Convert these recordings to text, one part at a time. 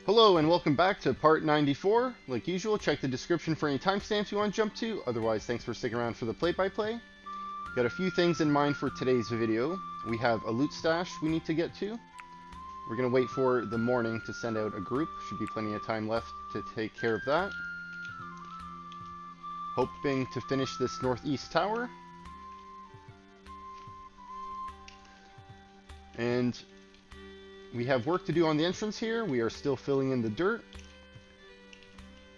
Hello and welcome back to part 94. Like usual, check the description for any timestamps you want to jump to. Otherwise, thanks for sticking around for the play-by-play. Got a few things in mind for today's video. We have a loot stash we need to get to. We're going to wait for the morning to send out a group. Should be plenty of time left to take care of that. Hoping to finish this northeast tower. And we have work to do on the entrance here. We are still filling in the dirt.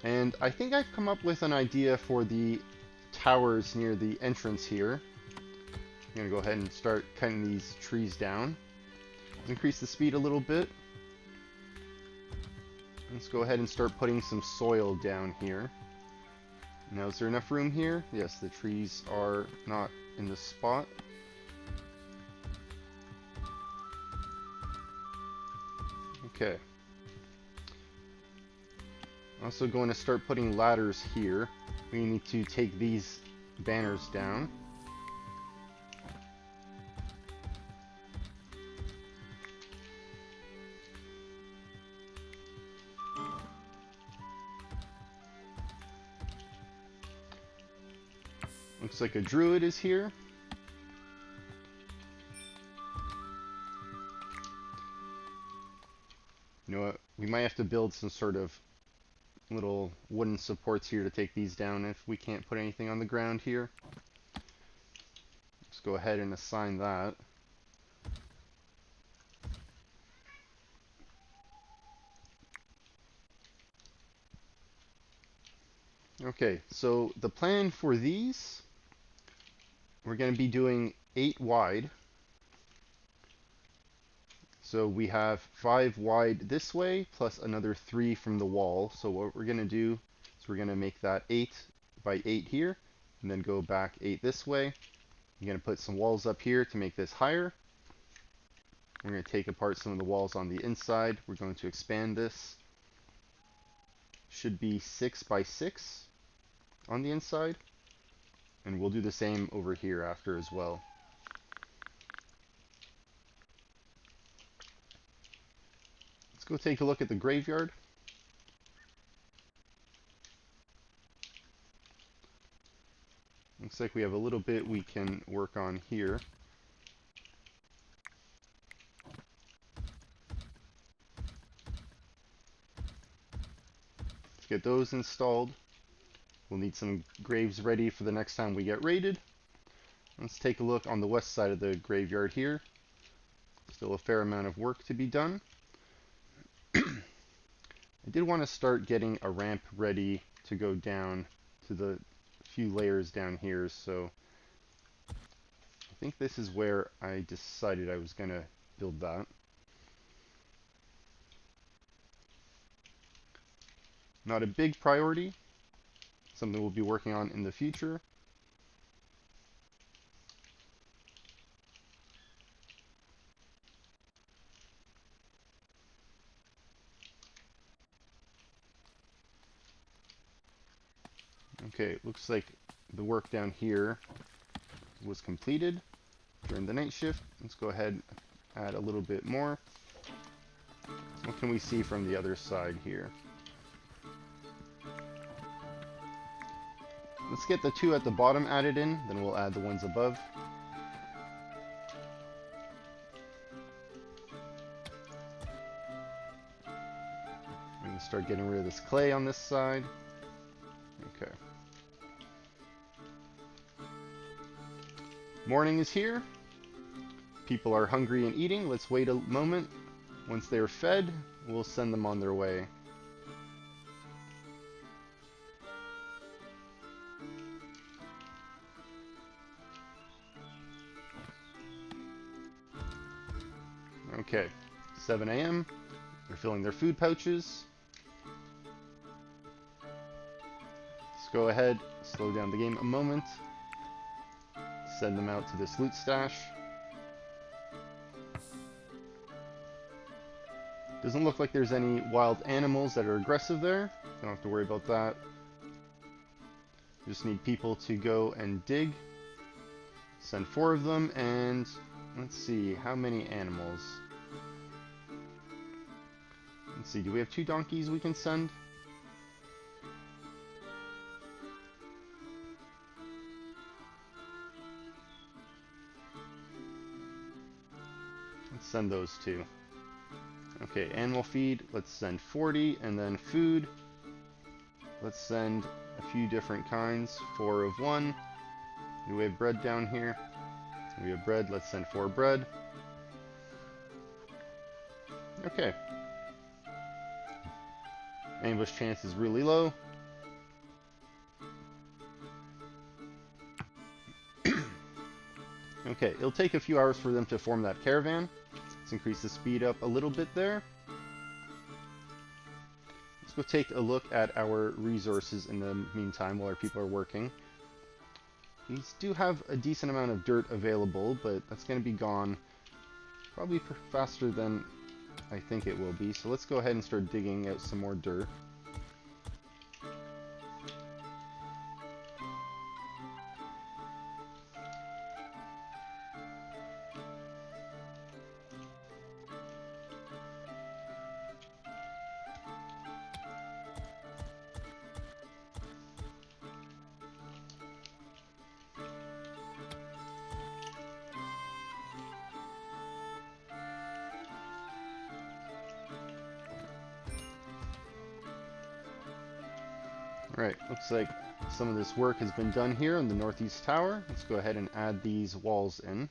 And I think I've come up with an idea for the towers near the entrance here. I'm going to go ahead and start cutting these trees down. Increase the speed a little bit. Let's go ahead and start putting some soil down here. Now, is there enough room here? Yes, the trees are not in the spot. Okay. Also going to start putting ladders here. We need to take these banners down. Looks like a druid is here. You know what? We might have to build some sort of little wooden supports here to take these down if we can't put anything on the ground here. Let's go ahead and assign that. Okay, so the plan for these, we're going to be doing 8 wide. So we have 5 wide this way, plus another 3 from the wall. So what we're going to do is we're going to make that 8 by 8 here, and then go back 8 this way. I'm going to put some walls up here to make this higher. We're going to take apart some of the walls on the inside. We're going to expand this. Should be 6 by 6 on the inside. And we'll do the same over here after as well. Let's go take a look at the graveyard. Looks like we have a little bit we can work on here. Let's get those installed. We'll need some graves ready for the next time we get raided. Let's take a look on the west side of the graveyard here. Still a fair amount of work to be done. I did want to start getting a ramp ready to go down to the few layers down here, so I think this is where I decided I was going to build that. Not a big priority, something we'll be working on in the future. Okay, looks like the work down here was completed during the night shift. Let's go ahead and add a little bit more. What can we see from the other side here? Let's get the 2 at the bottom added in, then we'll add the ones above. I'm going to start getting rid of this clay on this side. Okay. Morning is here. People are hungry and eating. Let's wait a moment. Once they're fed, we'll send them on their way. Okay, 7 a.m. They're filling their food pouches. Let's go ahead, slow down the game a moment. Send them out to this loot stash. Doesn't look like there's any wild animals that are aggressive there. Don't have to worry about that. Just need people to go and dig. Send 4 of them, and let's see, how many animals? Let's see, do we have 2 donkeys we can send? Let's send those 2. Okay, animal feed, let's send 40, and then food. Let's send a few different kinds, 4 of one. Do we have bread down here? We have bread, let's send 4 bread. Okay. Ambush chance is really low. Okay, it'll take a few hours for them to form that caravan. Let's increase the speed up a little bit there. Let's go take a look at our resources in the meantime while our people are working. These do have a decent amount of dirt available, but that's going to be gone probably faster than I think it will be. So let's go ahead and start digging out some more dirt. Alright, looks like some of this work has been done here on the northeast tower. Let's go ahead and add these walls in.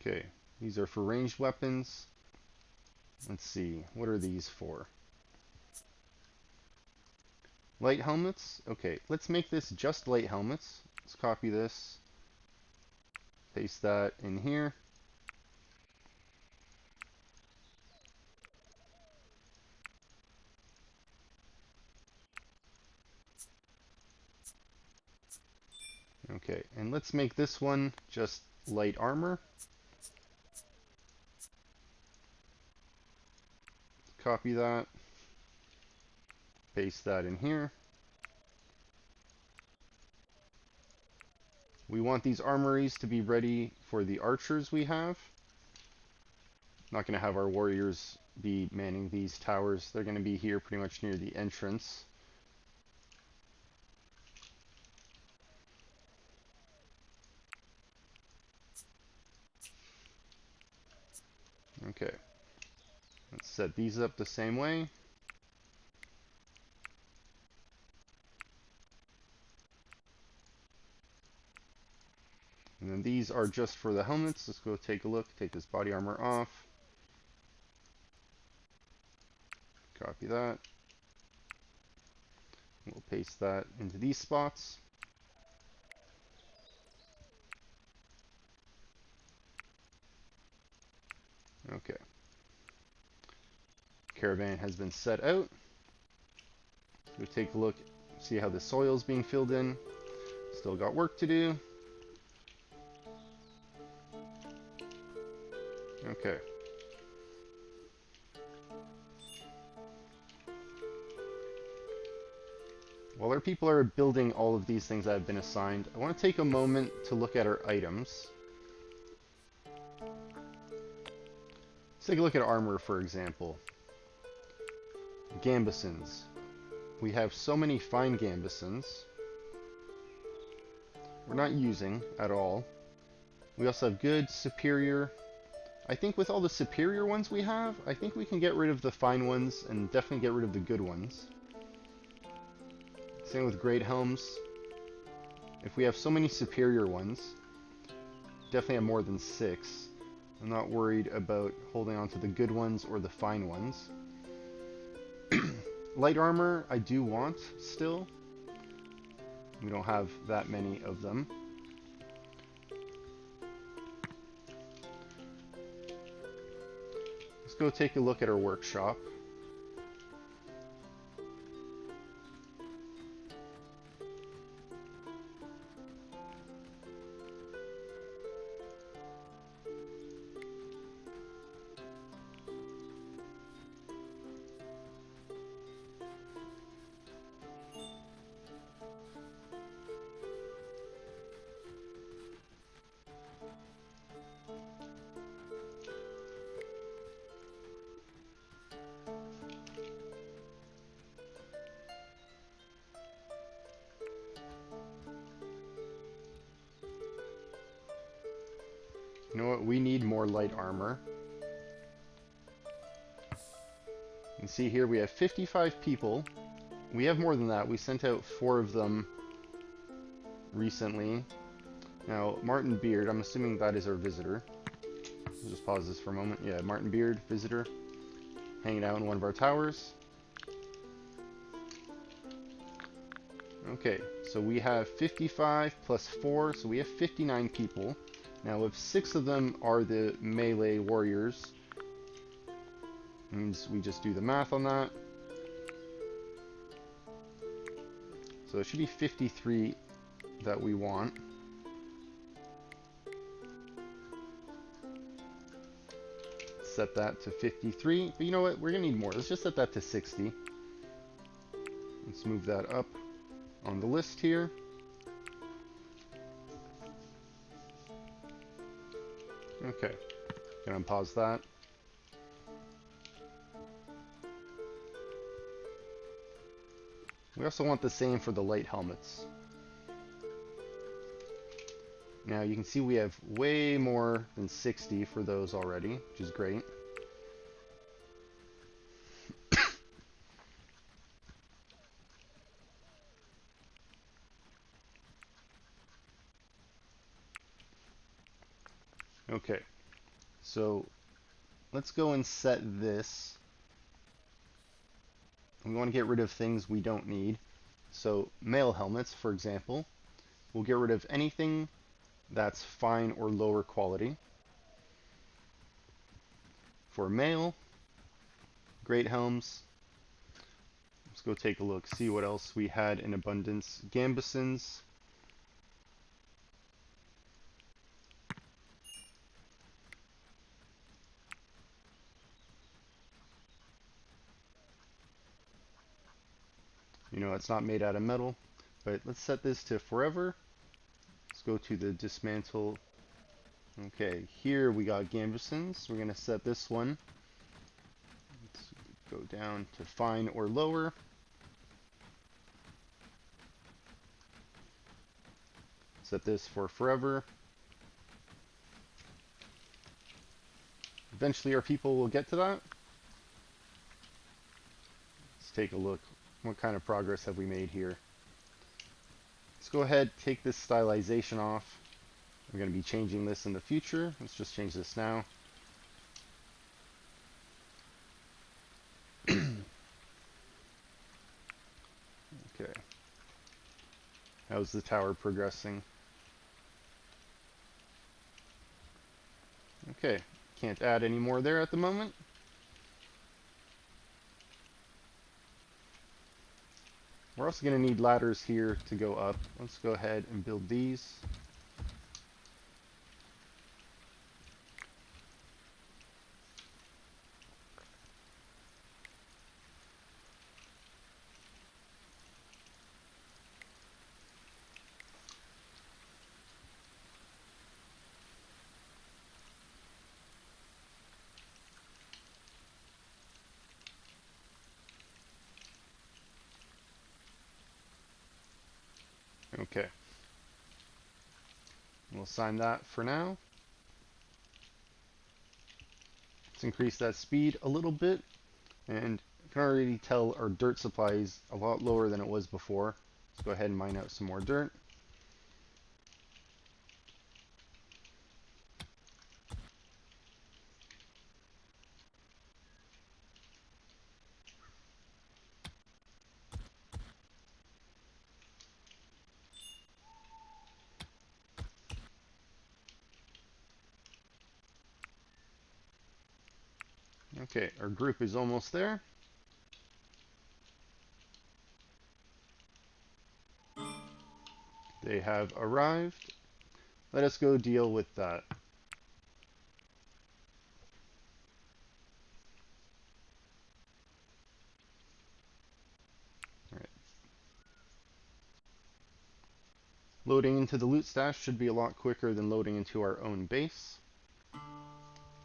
Okay, these are for ranged weapons. Let's see, what are these for? Light helmets? Okay, let's make this just light helmets. Let's copy this, paste that in here. Okay, and let's make this one just light armor. Copy that, paste that in here. We want these armories to be ready for the archers we have. Not going to have our warriors be manning these towers. They're going to be here pretty much near the entrance. Okay, let's set these up the same way. And then these are just for the helmets. Let's go take a look. Take this body armor off. Copy that. We'll paste that into these spots. Okay. Caravan has been set out. We'll take a look, see how the soil is being filled in. Still got work to do. Okay. While our people are building all of these things that have been assigned, I want to take a moment to look at our items. Let's take a look at armor, for example. Gambesons. We have so many fine gambesons. We're not using at all. We also have good, superior. I think with all the superior ones we have, I think we can get rid of the fine ones and definitely get rid of the good ones. Same with great helms. If we have so many superior ones, definitely have more than 6. I'm not worried about holding on to the good ones or the fine ones. Light armor, I do want still. We don't have that many of them. Let's go take a look at our workshop. You know what? We need more light armor. You can see here we have 55 people. We have more than that. We sent out 4 of them recently. Now, Martin Beard, I'm assuming that is our visitor. We'll just pause this for a moment. Yeah, Martin Beard, visitor, hanging out in one of our towers. Okay, so we have 55 plus 4, so we have 59 people. Now, if 6 of them are the melee warriors, means we just do the math on that. So it should be 53 that we want. Set that to 53, but you know what? We're gonna need more. Let's just set that to 60. Let's move that up on the list here. Okay, gonna unpause that. We also want the same for the light helmets. Now you can see we have way more than 60 for those already, which is great. Okay, so let's go and set this. We want to get rid of things we don't need. So male helmets, for example, we'll get rid of anything that's fine or lower quality. For male, great helms, let's go take a look, see what else we had in abundance. Gambesons. You know, it's not made out of metal, but let's set this to forever. Let's go to the dismantle. Okay, here we got Gambesons. We're going to set this one. Let's go down to fine or lower. Set this for forever. Eventually our people will get to that. Let's take a look. What kind of progress have we made here? Let's go ahead, take this stylization off. We're going to be changing this in the future. Let's just change this now. Okay. How's the tower progressing? Okay. Can't add any more there at the moment. We're also going to need ladders here to go up. Let's go ahead and build these. Okay. We'll assign that for now. Let's increase that speed a little bit. And you can already tell our dirt supply is a lot lower than it was before. Let's go ahead and mine out some more dirt. Okay, our group is almost there. They have arrived. Let us go deal with that. All right. Loading into the loot stash should be a lot quicker than loading into our own base.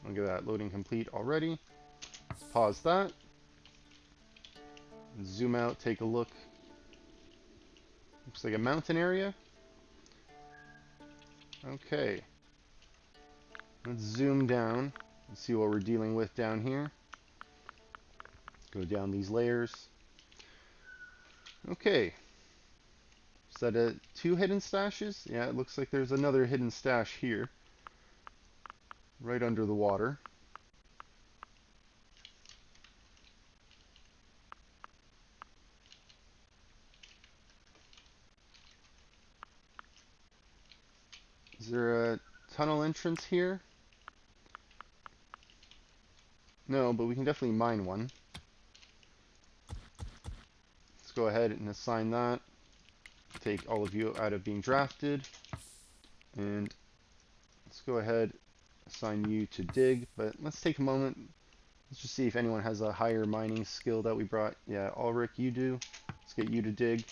Look at that, loading complete already. Let's pause that. Zoom out, take a look. Looks like a mountain area. Okay. Let's zoom down and see what we're dealing with down here. Go down these layers. Okay. Is that two hidden stashes? Yeah, it looks like there's another hidden stash here. Right under the water. Is there a tunnel entrance here? No, but we can definitely mine one. Let's go ahead and assign that. Take all of you out of being drafted. And let's go ahead, assign you to dig. But let's take a moment. Let's just see if anyone has a higher mining skill that we brought. Yeah, Ulrich, you do. Let's get you to dig.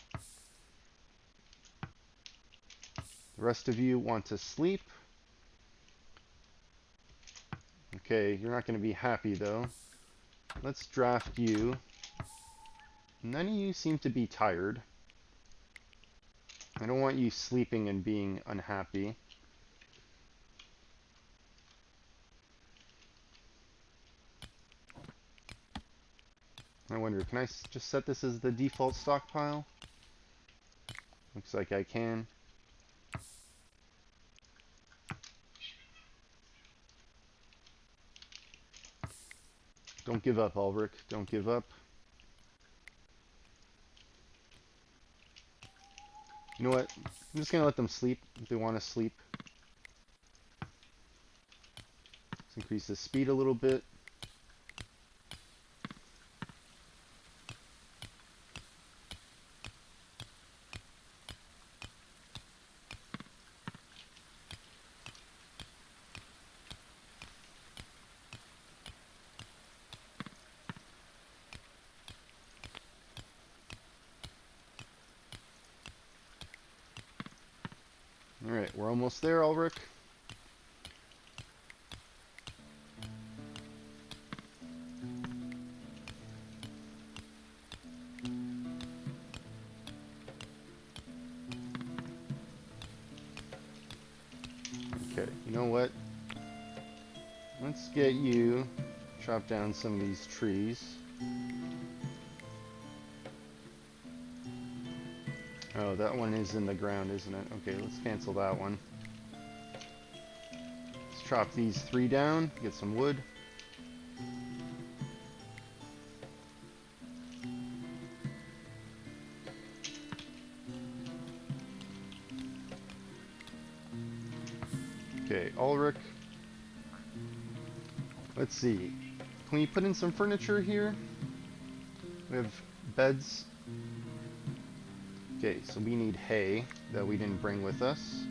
The rest of you want to sleep. Okay, you're not going to be happy though. Let's draft you. None of you seem to be tired. I don't want you sleeping and being unhappy. I wonder, can I just set this as the default stockpile? Looks like I can. Don't give up, Ulrich. Don't give up. You know what? I'm just going to let them sleep if they want to sleep. Let's increase the speed a little bit. Alright, we're almost there, Ulrich. Okay, you know what? Let's get you, chop down some of these trees. Oh, that one is in the ground, isn't it? Okay, let's cancel that one. Let's chop these three down, get some wood. Okay, Ulrich. Let's see. Can we put in some furniture here? We have beds. Okay, so we need hay that we didn't bring with us.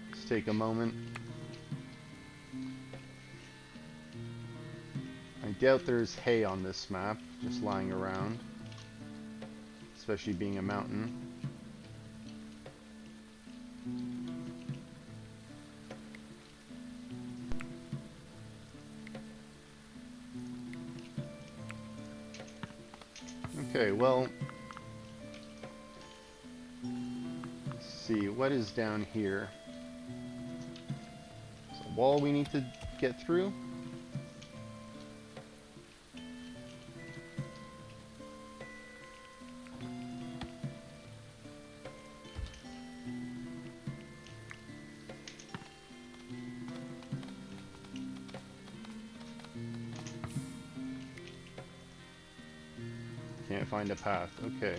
Let's take a moment. I doubt there's hay on this map, just lying around. Especially being a mountain. Okay, well, let's see, what is down here? There's a wall we need to get through. Can't find a path, okay.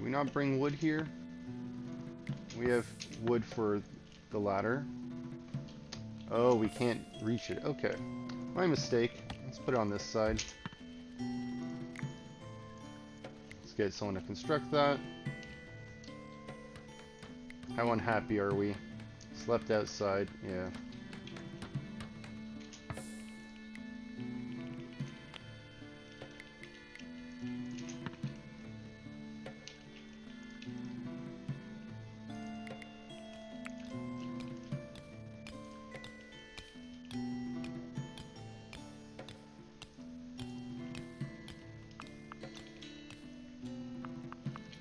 we not bring wood here? We have wood for the ladder. Oh, we can't reach it. Okay. My mistake. Let's put it on this side. Let's get someone to construct that. How unhappy are we? Slept outside. Yeah.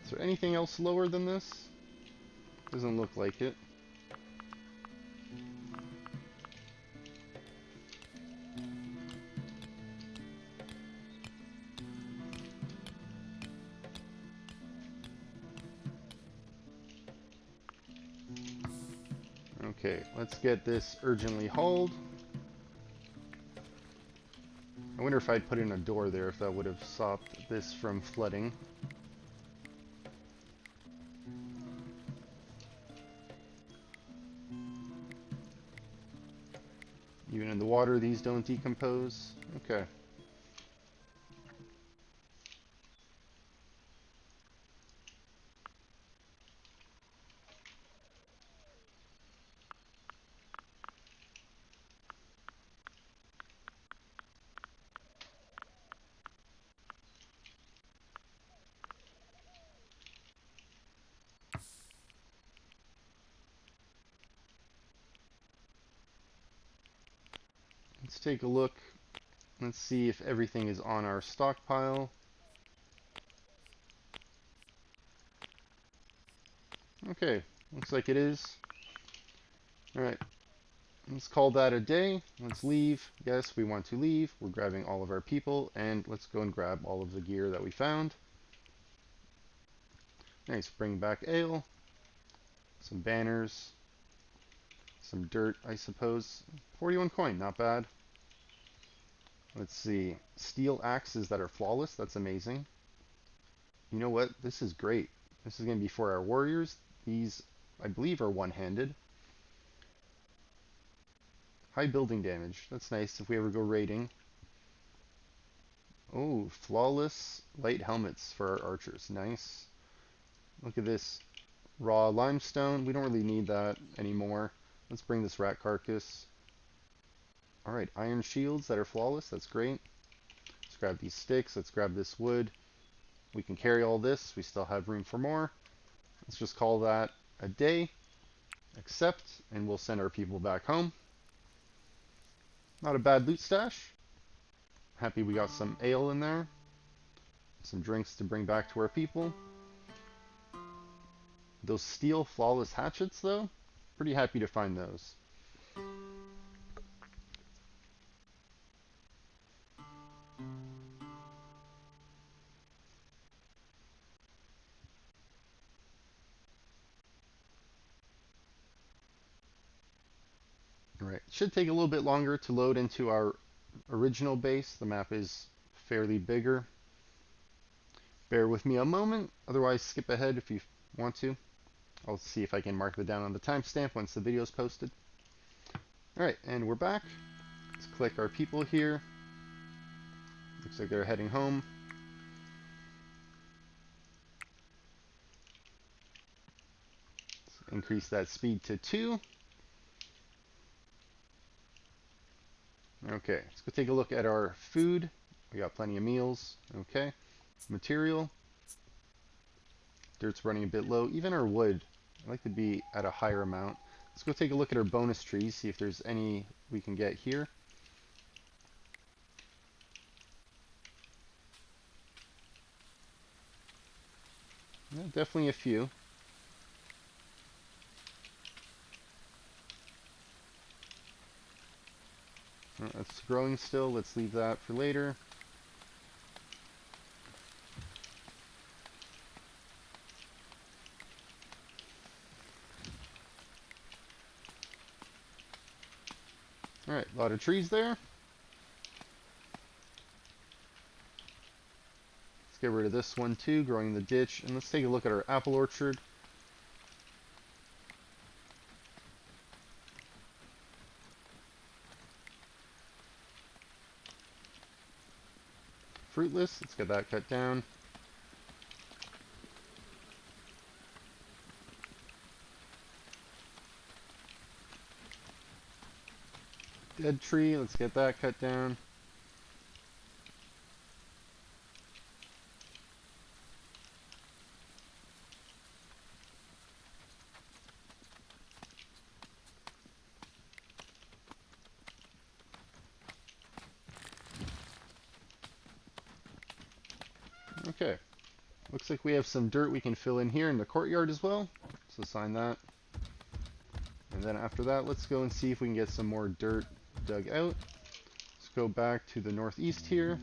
Is there anything else lower than this? Doesn't look like it. Okay, let's get this urgently hauled. I wonder if I'd put in a door there, if that would have stopped this from flooding. Even in the water, these don't decompose. Okay. Let's take a look. Let's see if everything is on our stockpile. Okay, looks like it is. Alright, let's call that a day. Let's leave. Yes, we want to leave. We're grabbing all of our people, and let's go and grab all of the gear that we found. Nice, bring back ale. Some banners. Some dirt, I suppose. 41 coin, not bad. Let's see. Steel axes that are flawless. That's amazing. You know what? This is great. This is going to be for our warriors. These, I believe, are one-handed. High building damage. That's nice if we ever go raiding. Oh, flawless light helmets for our archers. Nice. Look at this. Raw limestone. We don't really need that anymore. Let's bring this rat carcass. Alright, iron shields that are flawless. That's great. Let's grab these sticks. Let's grab this wood. We can carry all this. We still have room for more. Let's just call that a day. Accept, and we'll send our people back home. Not a bad loot stash. Happy we got some ale in there. Some drinks to bring back to our people. Those steel flawless hatchets, though, pretty happy to find those. Alright, should take a little bit longer to load into our original base. The map is fairly bigger. Bear with me a moment, otherwise skip ahead if you want to. I'll see if I can mark that down on the timestamp once the video is posted. Alright, and we're back. Let's click our people here. Looks like they're heading home. Let's increase that speed to 2. Okay, let's go take a look at our food. We got plenty of meals. Okay, material. Dirt's running a bit low. Even our wood, I'd like to be at a higher amount. Let's go take a look at our bonus trees, see if there's any we can get here. Yeah, definitely a few. That's growing still. Let's leave that for later. Alright, a lot of trees there. Let's get rid of this one too, growing in the ditch. And let's take a look at our apple orchard. Fruitless, let's get that cut down. Dead tree, let's get that cut down. Okay, looks like we have some dirt we can fill in here in the courtyard as well. So sign that. And then after that, let's go and see if we can get some more dirt dug out. Let's go back to the northeast here.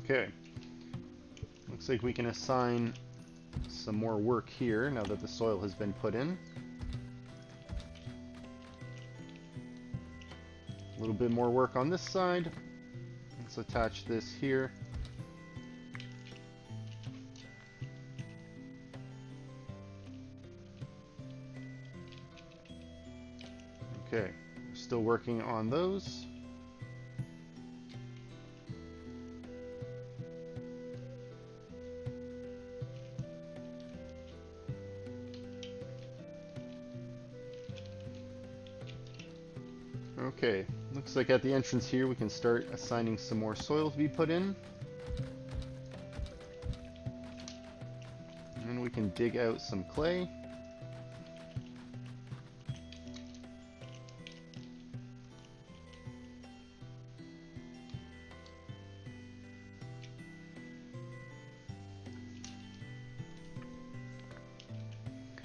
Okay, looks like we can assign some more work here now that the soil has been put in. A little bit more work on this side. Let's attach this here. Okay, we're still working on those. Okay, looks like at the entrance here we can start assigning some more soil to be put in. And then we can dig out some clay.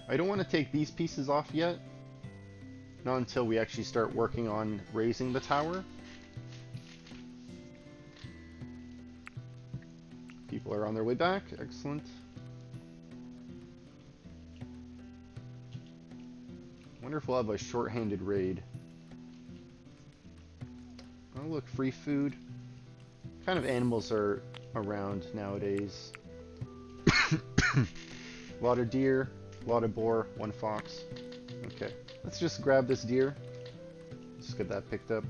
I don't want to take these pieces off yet. Not until we actually start working on raising the tower. People are on their way back. Excellent. Wonder if we'll have a short-handed raid. Oh look, free food. What kind of animals are around nowadays? A lot of deer, a lot of boar, one fox. Okay. Let's just grab this deer. Let's get that picked up.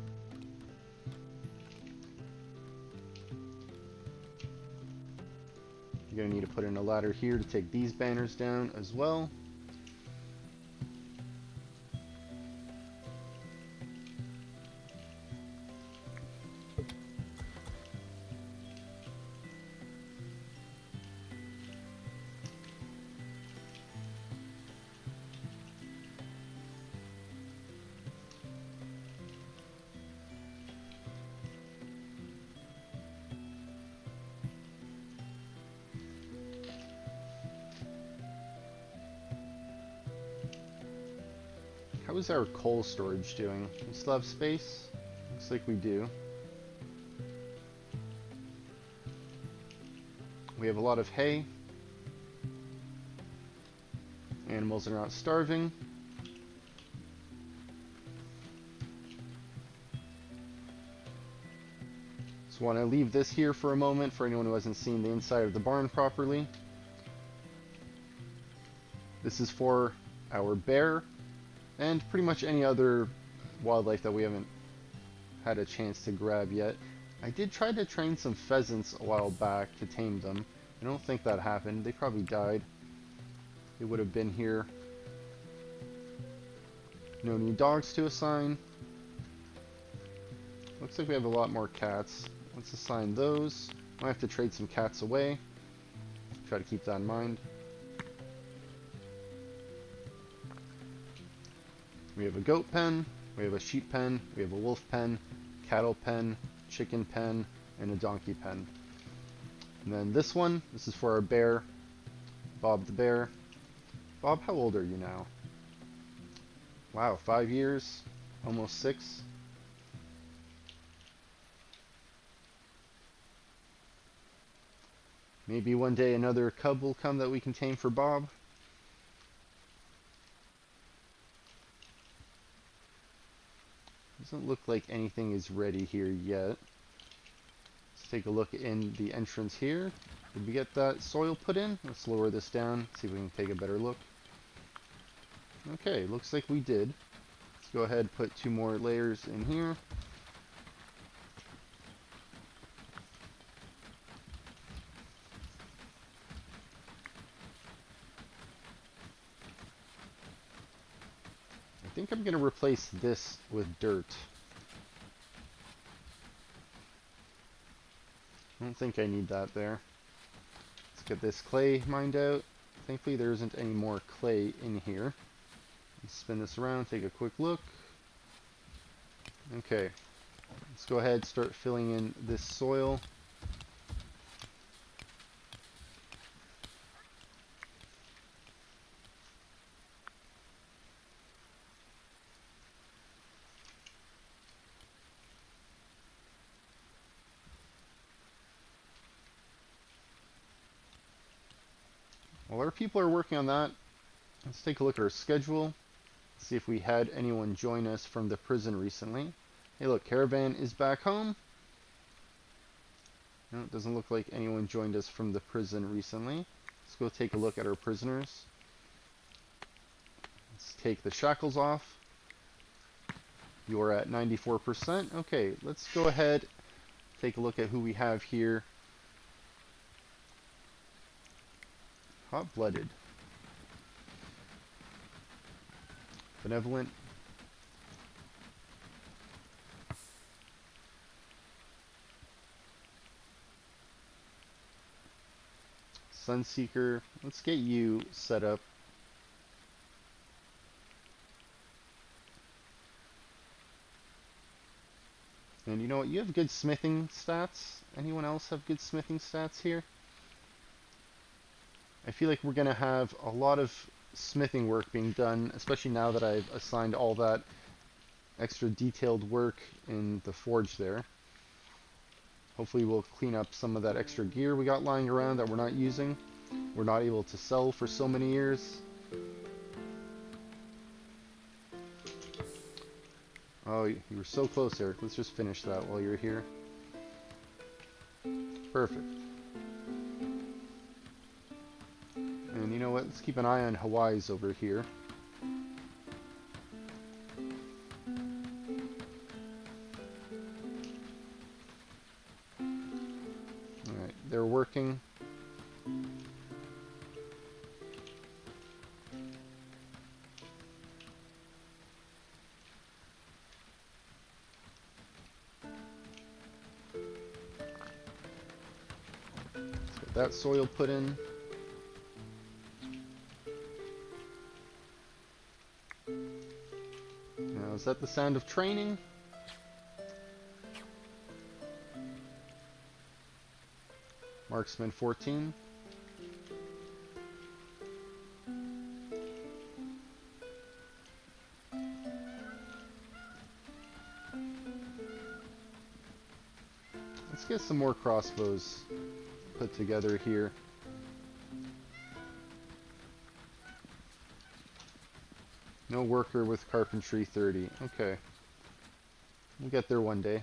You're gonna need to put in a ladder here to take these banners down as well. How is our coal storage doing? We still have space? Looks like we do. We have a lot of hay. Animals are not starving. So want to leave this here for a moment for anyone who hasn't seen the inside of the barn properly. This is for our bear and pretty much any other wildlife that we haven't had a chance to grab yet. I did try to train some pheasants a while back to tame them. I don't think that happened. They probably died. They would have been here. No new dogs to assign. Looks like we have a lot more cats. Let's assign those. Might have to trade some cats away. Try to keep that in mind. We have a goat pen, we have a sheep pen, we have a wolf pen, cattle pen, chicken pen, and a donkey pen. And then this one, this is for our bear, Bob the bear. Bob, how old are you now? Wow, 5 years, almost 6. Maybe one day another cub will come that we can tame for Bob. Doesn't look like anything is ready here yet. Let's take a look in the entrance here. Did we get that soil put in? Let's lower this down, see if we can take a better look. Okay, looks like we did. Let's go ahead and put 2 more layers in here. I think I'm going to replace this with dirt. I don't think I need that there. Let's get this clay mined out. Thankfully there isn't any more clay in here. Let's spin this around, take a quick look. Okay, let's go ahead and start filling in this soil. While our people are working on that, let's take a look at our schedule. See if we had anyone join us from the prison recently. Hey look, caravan is back home. No, it doesn't look like anyone joined us from the prison recently. Let's go take a look at our prisoners. Let's take the shackles off. You're at 94%. Okay, let's go ahead, take a look at who we have here. Hot-blooded. Benevolent. Sunseeker. Let's get you set up. And you know what? You have good smithing stats. Anyone else have good smithing stats here? I feel like we're going to have a lot of smithing work being done, especially now that I've assigned all that extra detailed work in the forge there. Hopefully we'll clean up some of that extra gear we got lying around that we're not using. We're not able to sell for so many years. Oh, you were so close, Eric. Let's just finish that while you're here. Perfect. And you know what? Let's keep an eye on Hawaii's over here. Alright, they're working. Let's get that soil put in. Now, is that the sound of training? Marksman 14. Let's get some more crossbows put together here. No worker with carpentry 30. Okay. We'll get there one day.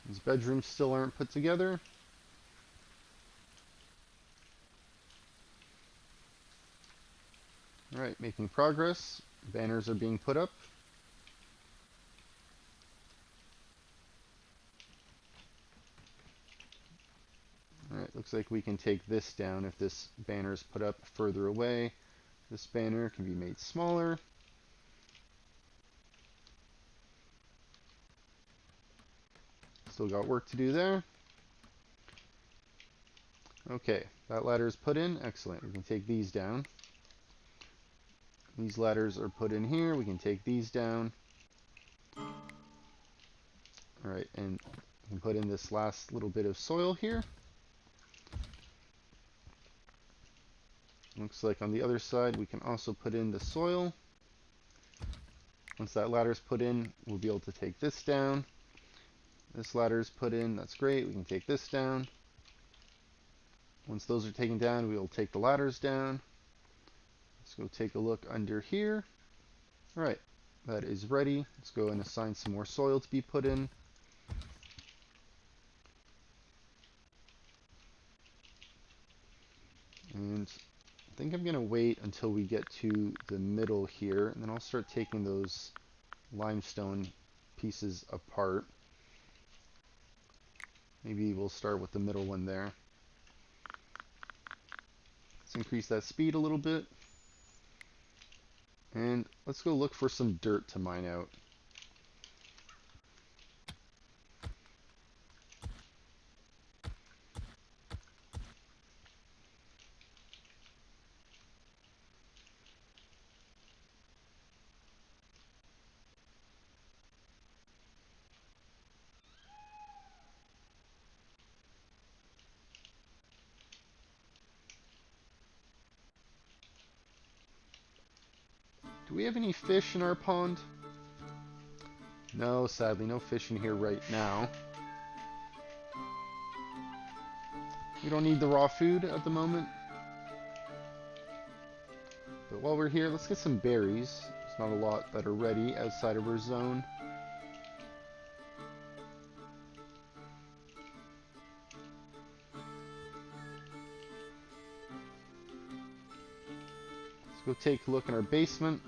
These bedrooms still aren't put together. Alright, making progress. Banners are being put up. Alright, looks like we can take this down if this banner is put up further away. This banner can be made smaller. Still got work to do there. Okay, that ladder is put in. Excellent. We can take these down. These ladders are put in here. We can take these down. Alright, and we can put in this last little bit of soil here. Looks like on the other side we can also put in the soil. Once that ladder's put in, we'll be able to take this down. This ladder's put in. That's great. We can take this down. Once those are taken down, we'll take the ladders down. Let's go take a look under here. Alright, that is ready. Let's go and assign some more soil to be put in. And I think I'm going to wait until we get to the middle here, and then I'll start taking those limestone pieces apart. Maybe we'll start with the middle one there. Let's increase that speed a little bit. And let's go look for some dirt to mine out. Do we have any fish in our pond? No, sadly, no fish in here right now. We don't need the raw food at the moment. But while we're here, let's get some berries. There's not a lot that are ready outside of our zone. Let's go take a look in our basement.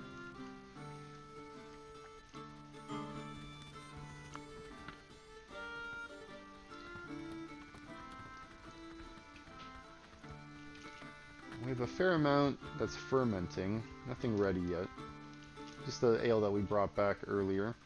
We have a fair amount that's fermenting. Nothing ready yet. Just the ale that we brought back earlier.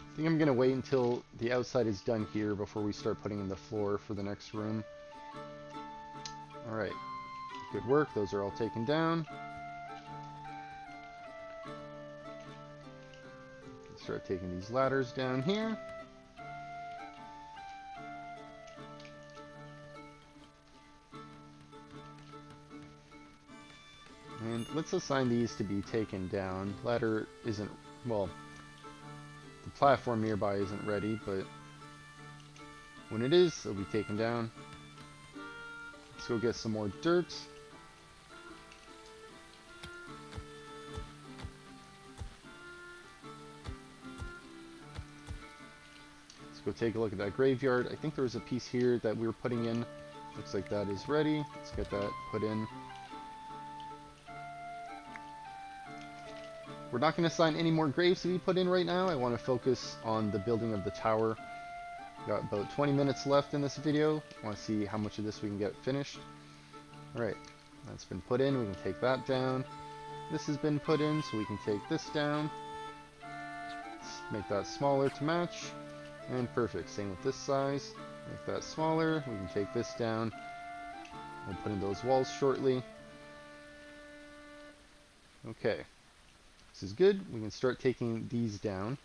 I think I'm going to wait until the outside is done here before we start putting in the floor for the next room. Alright, good work. Those are all taken down. Start taking these ladders down here. And let's assign these to be taken down. Ladder isn't, well, the platform nearby isn't ready, but when it is, it'll be taken down. Let's go get some more dirt. Let's go take a look at that graveyard. I think there was a piece here that we were putting in. Looks like that is ready. Let's get that put in. We're not going to assign any more graves to be put in right now. I want to focus on the building of the tower. Got about 20 minutes left in this video. I want to see how much of this we can get finished. Alright, that's been put in. We can take that down. This has been put in, so we can take this down. Let's make that smaller to match. And perfect. Same with this size. Make that smaller. We can take this down. We'll put in those walls shortly. Okay. This is good. We can start taking these down.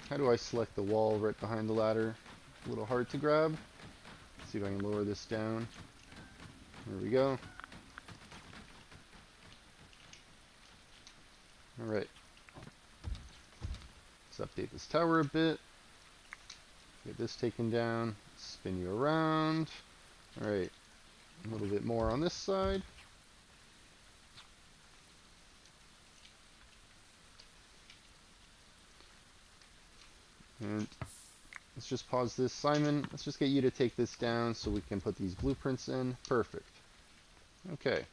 How do I select the wall right behind the ladder? A little hard to grab. Let's see if I can lower this down. There we go. Alright. Let's update this tower a bit. Get this taken down. Spin you around. Alright. A little bit more on this side. And let's just pause this. Simon, let's just get you to take this down so we can put these blueprints in. Perfect. Okay.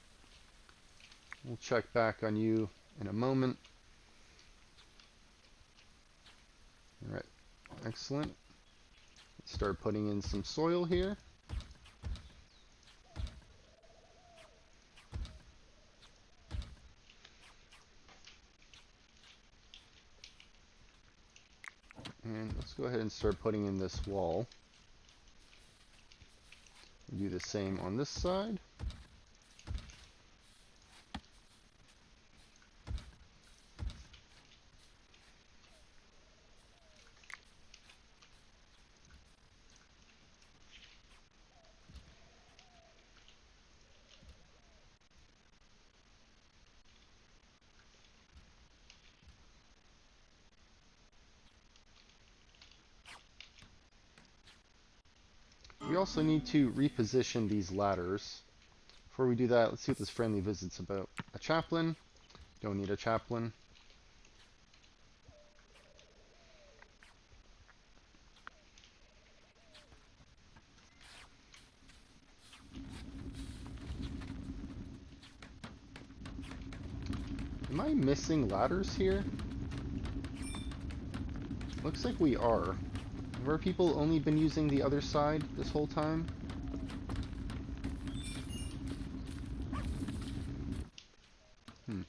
We'll check back on you in a moment. Alright. Excellent. Let's start putting in some soil here. And let's go ahead and start putting in this wall. We'll do the same on this side. We also need to reposition these ladders. Before we do that, let's see what this friendly visit's about. A chaplain. Don't need a chaplain. Am I missing ladders here? Looks like we are. Have our people only been using the other side this whole time? Hmm.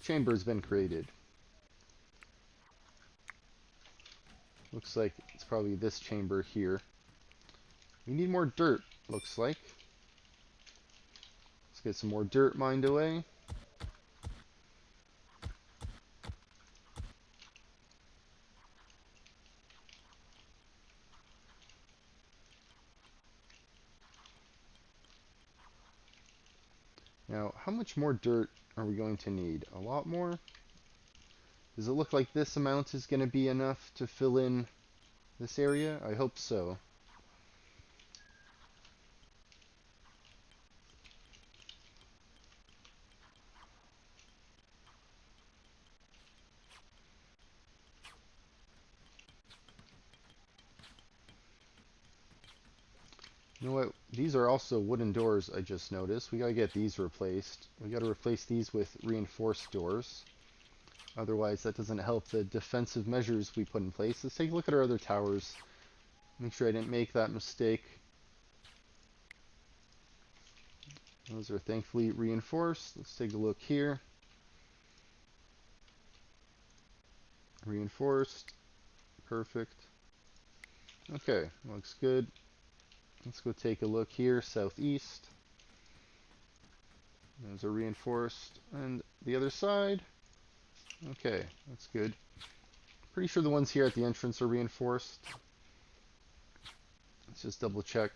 Chamber's been created. Looks like it's probably this chamber here. We need more dirt, looks like. Let's get some more dirt mined away. Now, how much more dirt are we going to need? A lot more? Does it look like this amount is going to be enough to fill in this area? I hope so. You know what? These are also wooden doors, I just noticed. We gotta get these replaced. We gotta replace these with reinforced doors. Otherwise, that doesn't help the defensive measures we put in place. Let's take a look at our other towers. Make sure I didn't make that mistake. Those are thankfully reinforced. Let's take a look here. Reinforced. Perfect. Okay, looks good. Let's go take a look here, southeast. Those are reinforced. And the other side. Okay, that's good. Pretty sure the ones here at the entrance are reinforced. Let's just double check.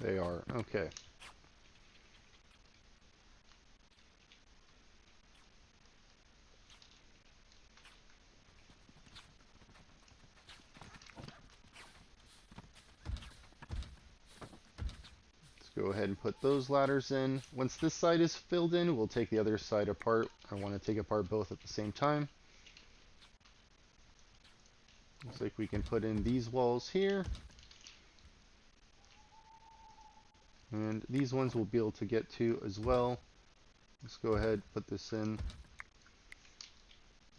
They are. Okay. Go ahead and put those ladders in. Once this side is filled in, we'll take the other side apart. I want to take apart both at the same time. Looks like we can put in these walls here. And these ones we'll be able to get to as well. Let's go ahead, put this in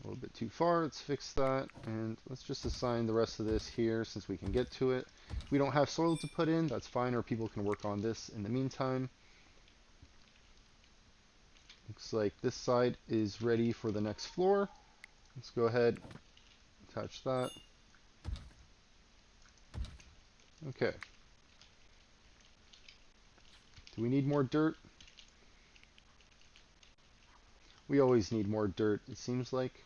A little bit too far. Let's fix that, and let's just assign the rest of this here since we can get to it. If we don't have soil to put in, that's fine, or people can work on this in the meantime. Looks like this side is ready for the next floor. Let's go ahead, attach that. Okay. Do we need more dirt? We always need more dirt, it seems like.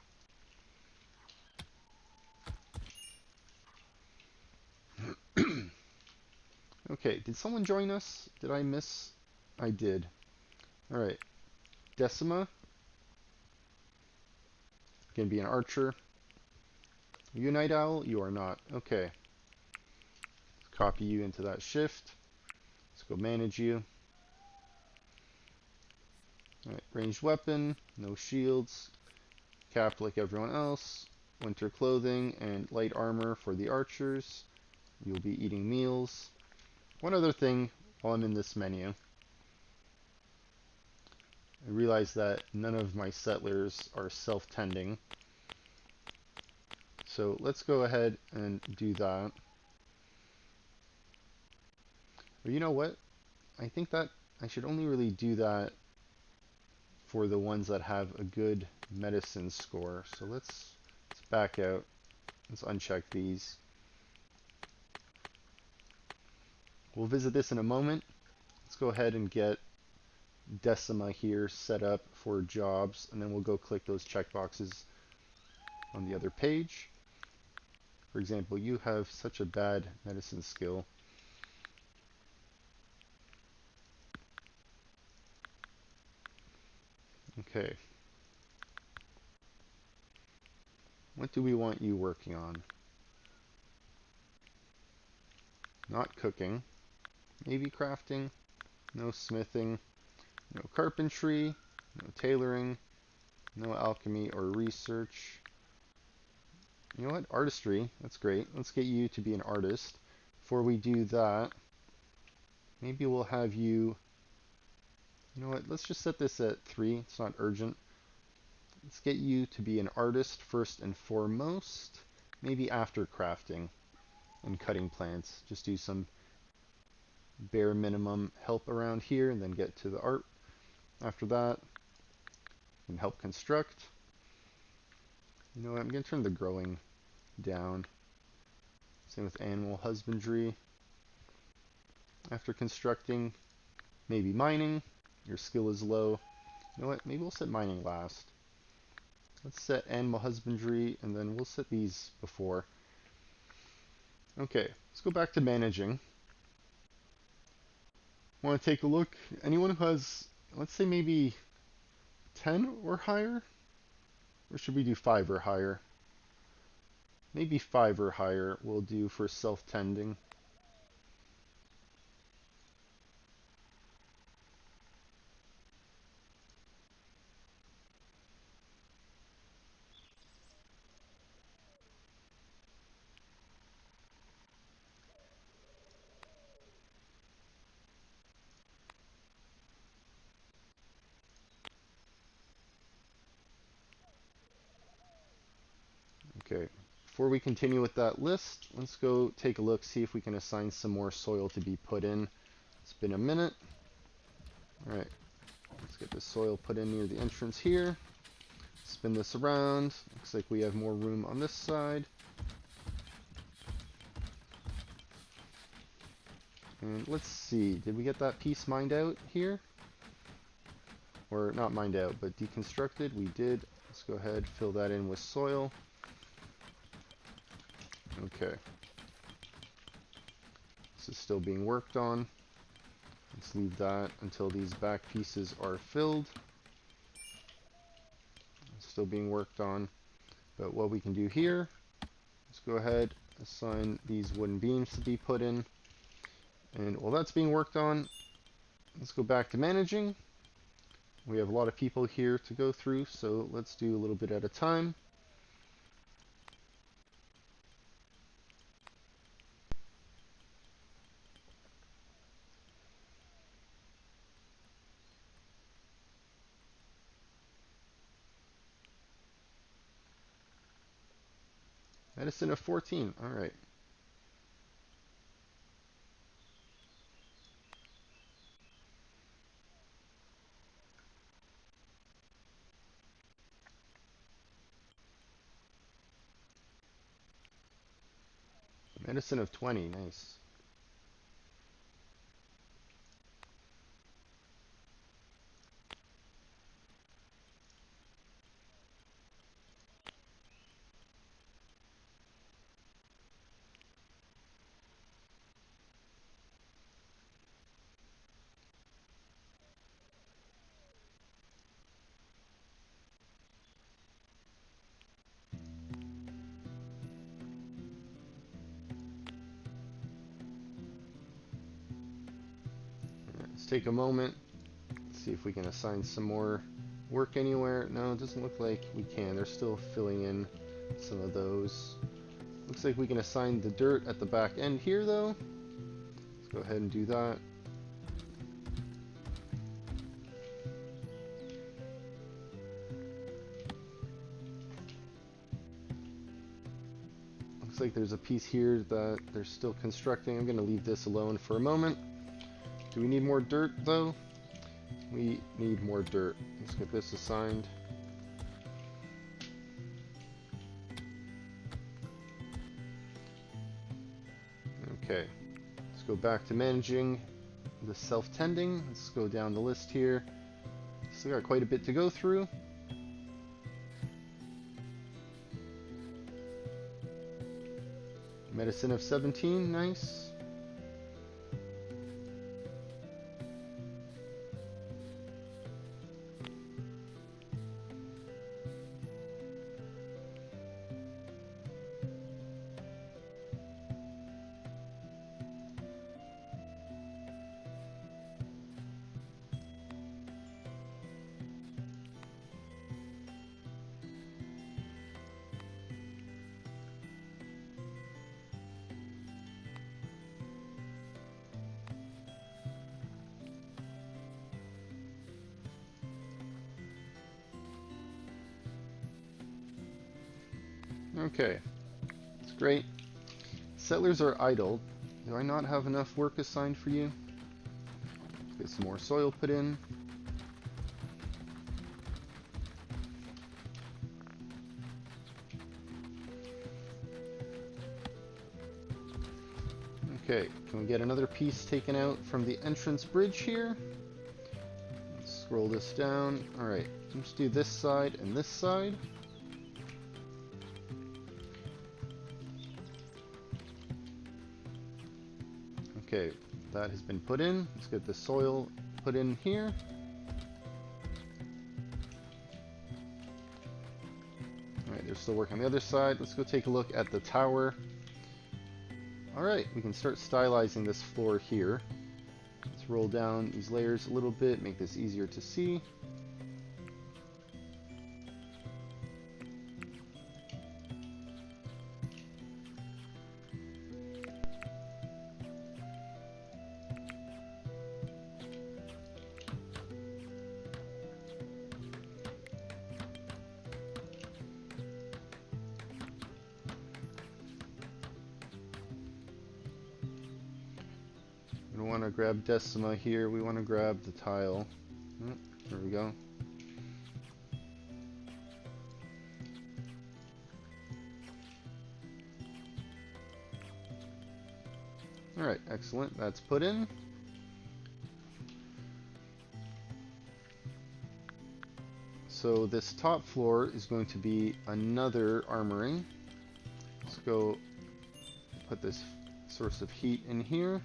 Okay, did someone join us? Did I miss? I did. Alright. Decima. Gonna be an archer. Are you a night owl? You are not. Okay. Let's copy you into that shift. Let's go manage you. Alright, ranged weapon, no shields. Cap like everyone else. Winter clothing and light armor for the archers. You'll be eating meals. One other thing while I'm in this menu. I realize that none of my settlers are self-tending. So let's go ahead and do that. But you know what? I think that I should only really do that for the ones that have a good medicine score. So let's back out. Let's uncheck these. We'll visit this in a moment. Let's go ahead and get Decima here set up for jobs, and then we'll go click those checkboxes on the other page. For example, you have such a bad medicine skill. Okay. What do we want you working on? Not cooking. Maybe crafting. No smithing. No carpentry. No tailoring. No alchemy or research. You know what? Artistry. That's great. Let's get you to be an artist. Before we do that, maybe we'll have you... You know what? Let's just set this at 3. It's not urgent. Let's get you to be an artist first and foremost. Maybe after crafting and cutting plants. Just do some bare minimum help around here and then get to the art. After that, you can help construct. You know what? I'm going to turn the growing down. Same with animal husbandry. After constructing, maybe mining. Your skill is low. You know what? Maybe we'll set mining last. Let's set animal husbandry, and then we'll set these before. Okay, let's go back to managing. Want to take a look? Anyone who has, let's say maybe 10 or higher? Or should we do 5 or higher? Maybe 5 or higher will do for self-tending. Okay, before we continue with that list, let's go take a look, see if we can assign some more soil to be put in. It's been a minute. Alright, let's get this soil put in near the entrance here. Spin this around. Looks like we have more room on this side. And let's see, did we get that piece mined out here? Or not mined out, but deconstructed? We did. Let's go ahead, fill that in with soil. Okay. This is still being worked on. Let's leave that until these back pieces are filled. It's still being worked on. But what we can do here, let's go ahead, assign these wooden beams to be put in. And while that's being worked on, let's go back to managing. We have a lot of people here to go through, so let's do a little bit at a time. Medicine of 14. All right. Medicine of 20. Nice. Let's take a moment. See if we can assign some more work anywhere. No, it doesn't look like we can. They're still filling in some of those. Looks like we can assign the dirt at the back end here, though. Let's go ahead and do that. Looks like there's a piece here that they're still constructing. I'm going to leave this alone for a moment. Do we need more dirt, though? We need more dirt. Let's get this assigned. Okay, let's go back to managing the self-tending. Let's go down the list here. Still got quite a bit to go through. Medicine of 17, nice. Okay, that's great. Settlers are idle. Do I not have enough work assigned for you? Let's get some more soil put in. Okay, can we get another piece taken out from the entrance bridge here? Let's scroll this down. Alright, let's do this side and this side. Okay, that has been put in. Let's get the soil put in here. Alright, they're still working on the other side. Let's go take a look at the tower. Alright, we can start stylizing this floor here. Let's roll down these layers a little bit, make this easier to see. We don't want to grab Decima here, we want to grab the tile. Oh, there we go. Alright, excellent. That's put in. So this top floor is going to be another armory. Let's go put this source of heat in here.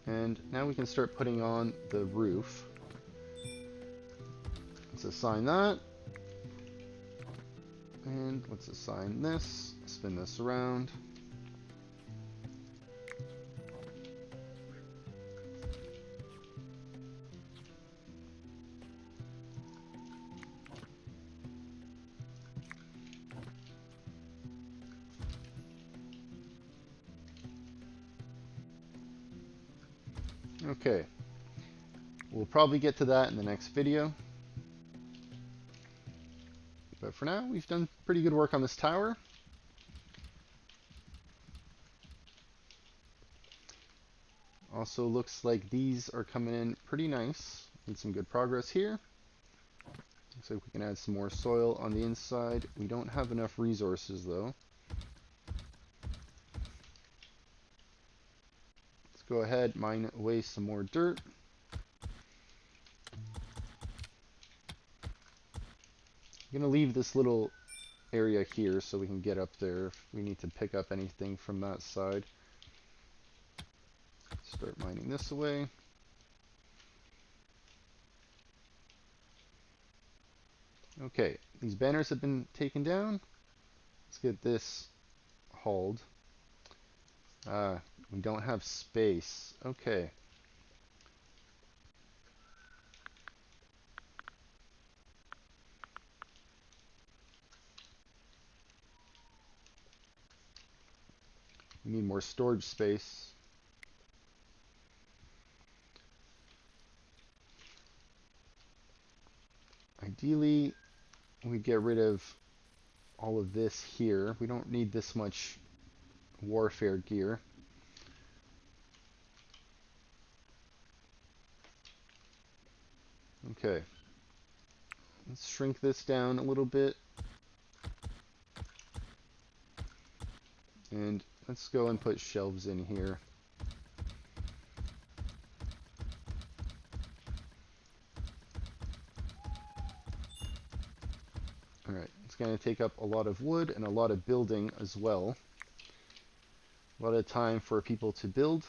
And now we can start putting on the roof. Let's assign that. And let's assign this. Spin this around. Okay, we'll probably get to that in the next video. But for now, we've done pretty good work on this tower. Also looks like these are coming in pretty nice. Made some good progress here. Looks like we can add some more soil on the inside. We don't have enough resources though. Let's go ahead, mine away some more dirt. I'm gonna leave this little area here so we can get up there if we need to pick up anything from that side. Start mining this away. Okay, these banners have been taken down. Let's get this hauled. We don't have space. Okay. We need more storage space. Ideally, we get rid of all of this here. We don't need this much warfare gear. Okay. Let's shrink this down a little bit. And let's go and put shelves in here. Alright, it's going to take up a lot of wood and a lot of building as well. A lot of time for people to build.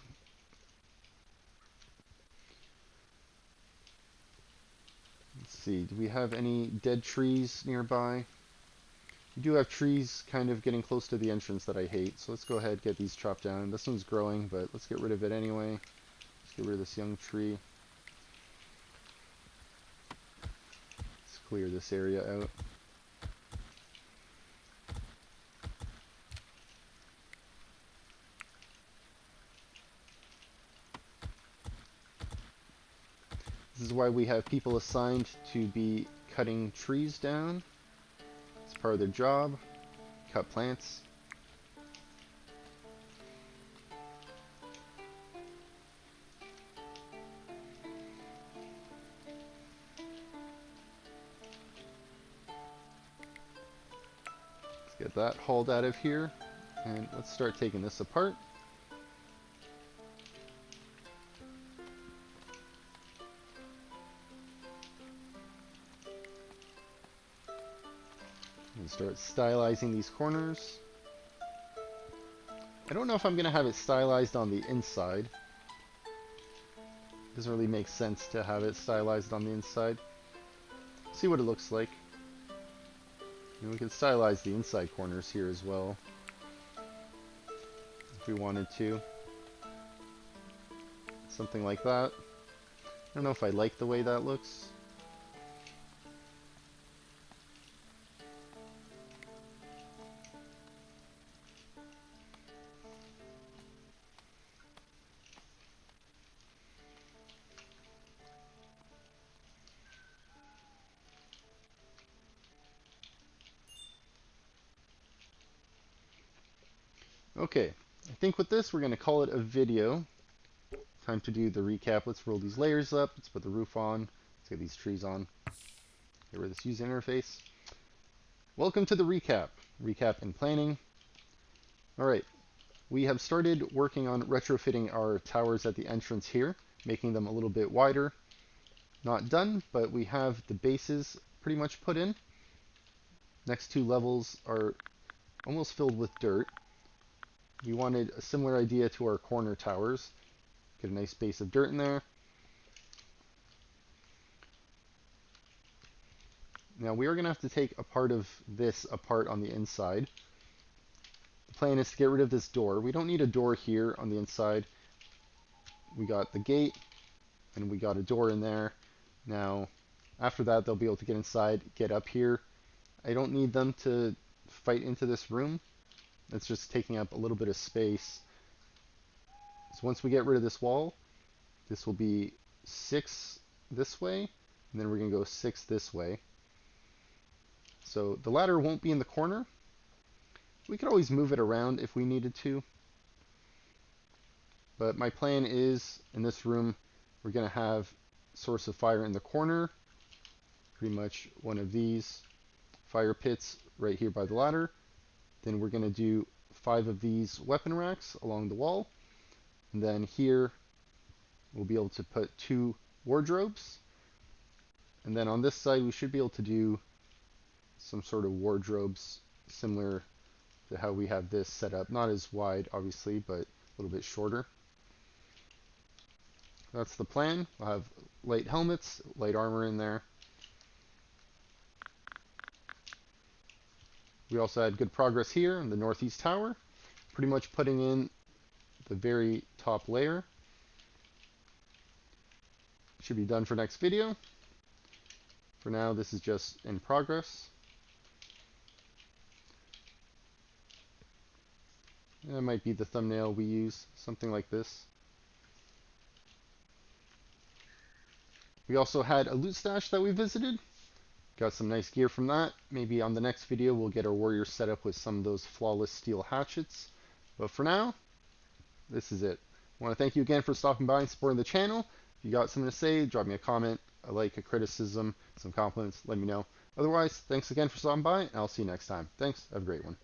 Let's see, do we have any dead trees nearby? We do have trees kind of getting close to the entrance that I hate, so let's go ahead and get these chopped down. This one's growing, but let's get rid of it anyway. Let's get rid of this young tree. Let's clear this area out. This is why we have people assigned to be cutting trees down. It's part of their job. Cut plants. Let's get that hauled out of here. And let's start taking this apart. And start stylizing these corners. I don't know if I'm going to have it stylized on the inside. Doesn't really make sense to have it stylized on the inside. See what it looks like. And we can stylize the inside corners here as well, if we wanted to. Something like that. I don't know if I like the way that looks. Okay, I think with this we're going to call it a video. Time to do the recap. Let's roll these layers up. Let's put the roof on. Let's get these trees on. Get rid of this user interface. Welcome to the recap. Recap and planning. Alright, we have started working on retrofitting our towers at the entrance here, making them a little bit wider. Not done, but we have the bases pretty much put in. Next two levels are almost filled with dirt. We wanted a similar idea to our corner towers. Get a nice base of dirt in there. Now we are going to have to take a part of this apart on the inside. The plan is to get rid of this door. We don't need a door here on the inside. We got the gate and we got a door in there. Now after that they'll be able to get inside, get up here. I don't need them to fight into this room. It's just taking up a little bit of space. So once we get rid of this wall, this will be 6 this way, and then we're going to go 6 this way. So the ladder won't be in the corner. We could always move it around if we needed to. But my plan is, in this room, we're going to have source of fire in the corner, pretty much one of these fire pits right here by the ladder. Then we're going to do 5 of these weapon racks along the wall. And then here we'll be able to put 2 wardrobes. And then on this side we should be able to do some sort of wardrobes similar to how we have this set up. Not as wide, obviously, but a little bit shorter. That's the plan. We'll have light helmets, light armor in there. We also had good progress here in the northeast tower, pretty much putting in the very top layer. Should be done for next video. For now, this is just in progress. That might be the thumbnail we use, something like this. We also had a loot stash that we visited. Got some nice gear from that. Maybe on the next video we'll get our warriors set up with some of those flawless steel hatchets. But for now, this is it. I want to thank you again for stopping by and supporting the channel. If you got something to say, drop me a comment, a like, a criticism, some compliments, let me know. Otherwise, thanks again for stopping by, and I'll see you next time. Thanks, have a great one.